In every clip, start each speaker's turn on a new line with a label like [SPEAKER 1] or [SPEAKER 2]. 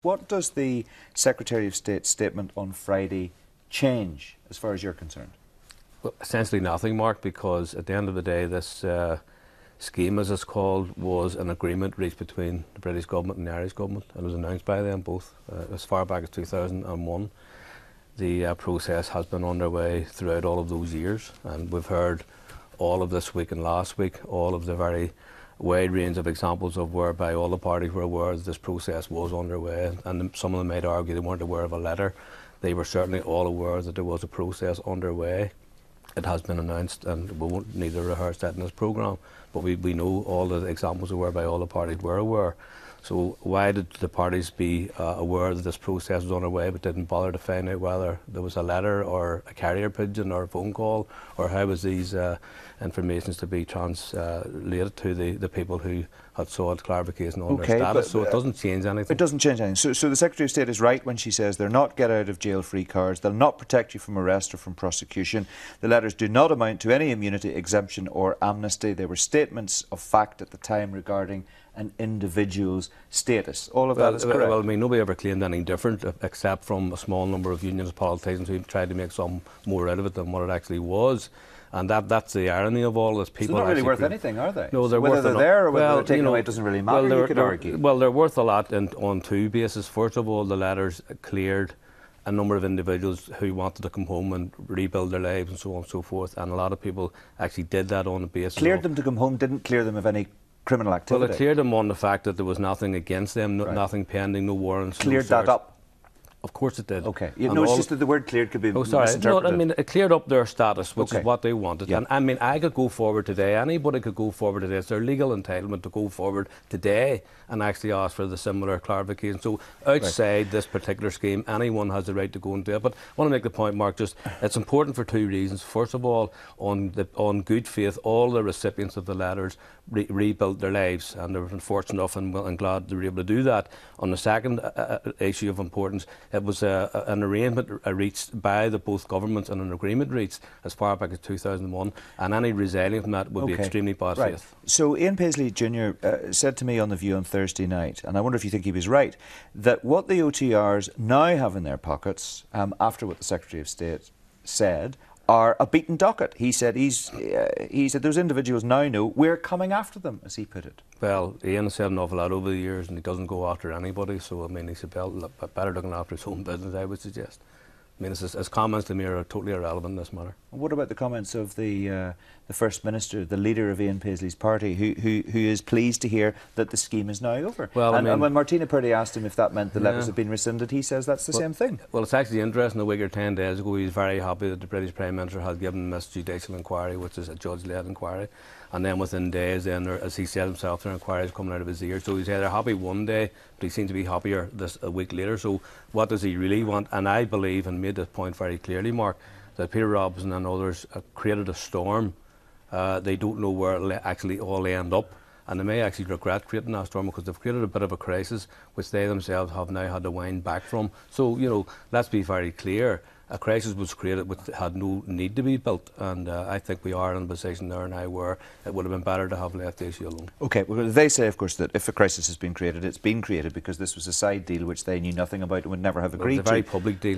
[SPEAKER 1] What does the Secretary of State's statement on Friday change, as far as you're concerned?
[SPEAKER 2] Well, essentially nothing, Mark, because at the end of the day, this scheme, as it's called, was an agreement reached between the British government and the Irish government. It was announced by them both as far back as 2001. The process has been underway throughout all of those years, and we've heard all of this week and last week, all of the very wide range of examples of whereby all the parties were aware that this process was underway, and some of them might argue they weren't aware of a letter. They were certainly all aware that there was a process underway. It has been announced, and we won't need to rehearse that in this programme, but we know all the examples of whereby all the parties were aware. So why did the parties be aware that this process was underway but didn't bother to find out whether there was a letter or a carrier pigeon or a phone call, or how was these informations to be translated to the people who had sought clarification on their status? So it doesn't change anything.
[SPEAKER 1] It doesn't change anything. So the Secretary of State is right when she says they're not get-out-of-jail-free cards, they'll not protect you from arrest or from prosecution. The letters do not amount to any immunity, exemption or amnesty. They were statements of fact at the time regarding an individual's status. All of that is correct.
[SPEAKER 2] Well, I mean, nobody ever claimed anything different, except from a small number of unionist politicians who tried to make some more out of it than what it actually was. And that's the irony of all this. People
[SPEAKER 1] they're not really worth anything, are they?
[SPEAKER 2] No, they're
[SPEAKER 1] whether
[SPEAKER 2] worth
[SPEAKER 1] they're there or whether they're taken away, it doesn't really matter, you could argue.
[SPEAKER 2] Well, they're worth a lot on two bases. First of all, the letters cleared a number of individuals who wanted to come home and rebuild their lives and so on and so forth. And a lot of people actually did that on the basis
[SPEAKER 1] Cleared them to come home, didn't clear them of any criminal activity.
[SPEAKER 2] Well, it cleared them on the fact that there was nothing against them, nothing pending, no warrants.
[SPEAKER 1] Cleared that up?
[SPEAKER 2] Of course it did.
[SPEAKER 1] Okay. No, it's just that the word cleared could be misinterpreted.
[SPEAKER 2] No, I mean, it cleared up their status, which is what they wanted. Yeah. And I mean, I could go forward today, anybody could go forward today. It's their legal entitlement to go forward today and actually ask for the similar clarification. So outside this particular scheme, anyone has the right to go and do it. But I want to make the point, Mark, just it's important for two reasons. First of all, on good faith, all the recipients of the letters rebuilt their lives, and they were fortunate enough and glad they were able to do that. On the second issue of importance, it was an arrangement reached by both governments and an agreement reached as far back as 2001, and any residing from that would be extremely bad faith.
[SPEAKER 1] So Ian Paisley Jr. Said to me on The View on Thursday night, and I wonder if you think he was right, that what the OTRs now have in their pockets, after what the Secretary of State said, are a beaten docket. He said those individuals now know we're coming after them, as he put it.
[SPEAKER 2] Well, Ian has said an awful lot over the years, and he doesn't go after anybody, so I mean, he's better looking after his own business, I would suggest. I mean, his comments to me are totally irrelevant in this matter.
[SPEAKER 1] What about the comments of the First Minister, the leader of Ian Paisley's party, who is pleased to hear that the scheme is now over? Well, and when Martina Purdy asked him if that meant the letters had been rescinded, he says that's the same thing.
[SPEAKER 2] Well, it's actually interesting. A week or 10 days ago, he was very happy that the British Prime Minister had given this judicial inquiry, which is a judge-led inquiry. And then within days, then as he said himself, there are inquiries coming out of his ears. So he's either happy one day, but he seems to be happier a week later. So what does he really want? And I believe, and made this point very clearly, Mark, that Peter Robinson and others created a storm. They don't know where it'll actually all end up. And they may actually regret creating that storm because they've created a bit of a crisis, which they themselves have now had to wind back from. So, you know, let's be very clear. A crisis was created which had no need to be built, and I think we are in a position there now where it would have been better to have left the issue alone.
[SPEAKER 1] OK, well, they say, of course, that if a crisis has been created, it's been created because this was a side deal which they knew nothing about and would never have agreed to.
[SPEAKER 2] It's a very public deal.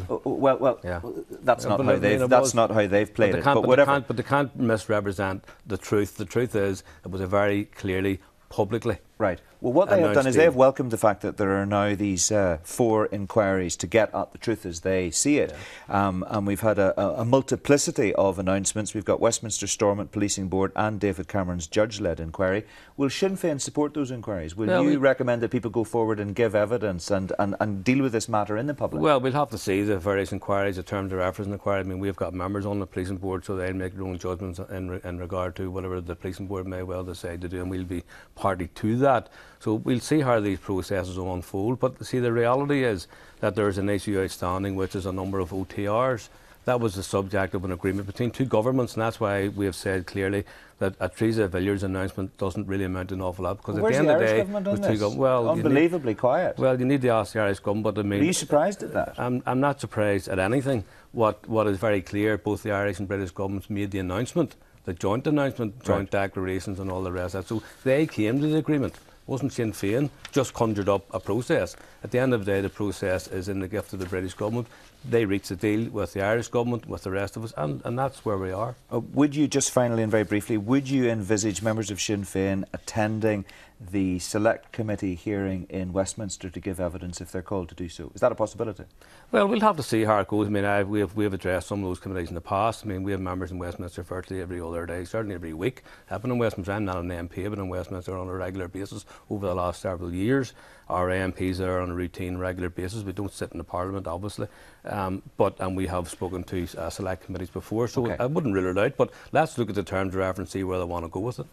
[SPEAKER 1] That's not how they've played it.
[SPEAKER 2] But they can't misrepresent the truth. The truth is, it was a very clearly publicly.
[SPEAKER 1] Right. Well, what they have done is they have welcomed the fact that there are now these 4 inquiries to get at the truth as they see it. And we've had a multiplicity of announcements. We've got Westminster Stormont Policing Board and David Cameron's judge-led inquiry. Will Sinn Féin support those inquiries? Will you recommend that people go forward and give evidence and deal with this matter in the public?
[SPEAKER 2] Well, we'll have to see the various inquiries, the terms of reference inquiry. I mean, we've got members on the policing board, so they'll make their own judgments in regard to whatever the policing board may well decide to do, and we'll be party to that. So we'll see how these processes will unfold. But see, the reality is that there is an issue outstanding, which is a number of OTRs. That was the subject of an agreement between 2 governments, and that's why we have said clearly that a Theresa Villiers announcement doesn't really amount to an awful lot. Because at the end of the day,
[SPEAKER 1] unbelievably quiet.
[SPEAKER 2] Well, you need to ask the Irish government. But I mean,
[SPEAKER 1] are you surprised at that?
[SPEAKER 2] I'm not surprised at anything. What is very clear, both the Irish and British governments made the announcement, the joint announcement, joint declarations, and all the rest of that. So they came to the agreement. Wasn't Sinn Féin just conjured up a process. At the end of the day, the process is in the gift of the British government. They reached a deal with the Irish government, with the rest of us, and that's where we are.
[SPEAKER 1] Would you, just finally and very briefly, would you envisage members of Sinn Féin attending the Select Committee hearing in Westminster to give evidence if they're called to do so? Is that a possibility?
[SPEAKER 2] Well, we'll have to see how it goes. I mean, we have addressed some of those committees in the past. I mean, we have members in Westminster virtually every other day, certainly every week. I've been in Westminster. I'm not an MP, I've been in Westminster on a regular basis over the last several years. Our MPs are on a routine, regular basis. We don't sit in the Parliament, obviously, and we have spoken to select committees before, so I wouldn't rule it out. But let's look at the terms of reference and see where they want to go with it.